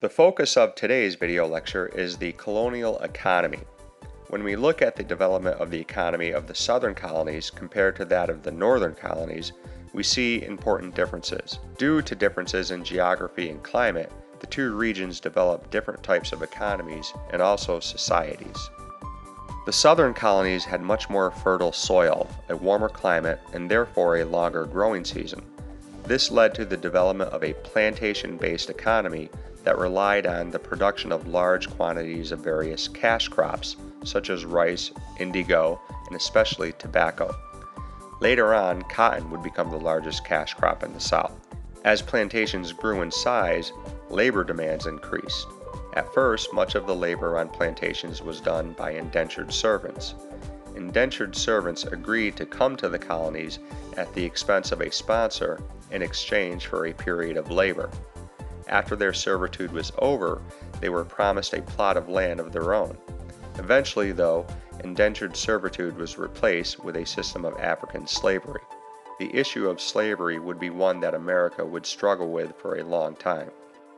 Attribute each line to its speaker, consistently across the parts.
Speaker 1: The focus of today's video lecture is the colonial economy. When we look at the development of the economy of the southern colonies compared to that of the northern colonies, we see important differences. Due to differences in geography and climate, the two regions developed different types of economies and also societies. The southern colonies had much more fertile soil, a warmer climate, and therefore a longer growing season. This led to the development of a plantation-based economy that relied on the production of large quantities of various cash crops, such as rice, indigo, and especially tobacco. Later on, cotton would become the largest cash crop in the South. As plantations grew in size, labor demands increased. At first, much of the labor on plantations was done by indentured servants. Indentured servants agreed to come to the colonies at the expense of a sponsor in exchange for a period of labor. After their servitude was over, they were promised a plot of land of their own. Eventually, though, indentured servitude was replaced with a system of African slavery. The issue of slavery would be one that America would struggle with for a long time.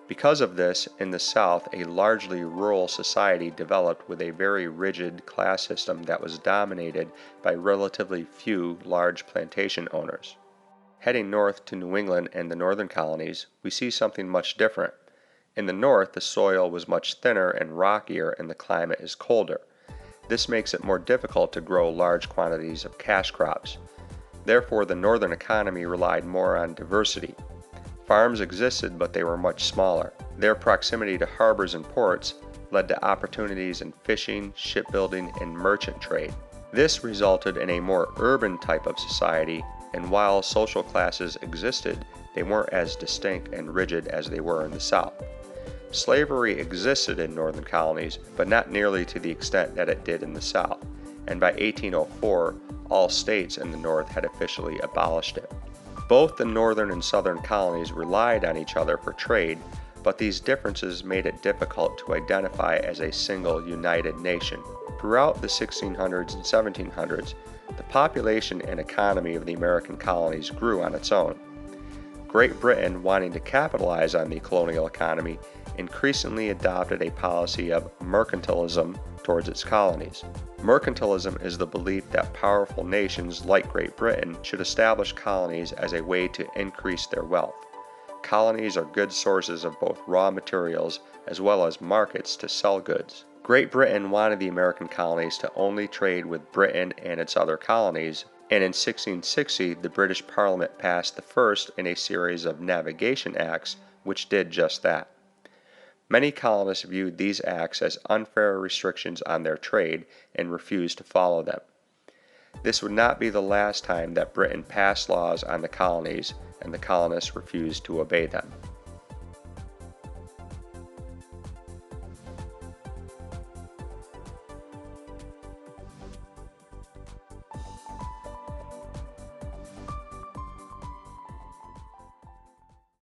Speaker 1: Because of this, in the South, a largely rural society developed with a very rigid class system that was dominated by relatively few large plantation owners. Heading north to New England and the northern colonies, we see something much different. In the north, the soil was much thinner and rockier and the climate is colder. This makes it more difficult to grow large quantities of cash crops. Therefore, the northern economy relied more on diversity. Farms existed, but they were much smaller. Their proximity to harbors and ports led to opportunities in fishing, shipbuilding, and merchant trade. This resulted in a more urban type of society, and while social classes existed, they weren't as distinct and rigid as they were in the South. Slavery existed in northern colonies, but not nearly to the extent that it did in the South, and by 1804, all states in the North had officially abolished it. Both the northern and southern colonies relied on each other for trade, but these differences made it difficult to identify as a single united nation. Throughout the 1600s and 1700s, the population and economy of the American colonies grew on its own. Great Britain, wanting to capitalize on the colonial economy, increasingly adopted a policy of mercantilism towards its colonies. Mercantilism is the belief that powerful nations like Great Britain should establish colonies as a way to increase their wealth. Colonies are good sources of both raw materials as well as markets to sell goods. Great Britain wanted the American colonies to only trade with Britain and its other colonies, and in 1660 the British Parliament passed the first in a series of navigation acts which did just that. Many colonists viewed these acts as unfair restrictions on their trade and refused to follow them. This would not be the last time that Britain passed laws on the colonies and the colonists refused to obey them.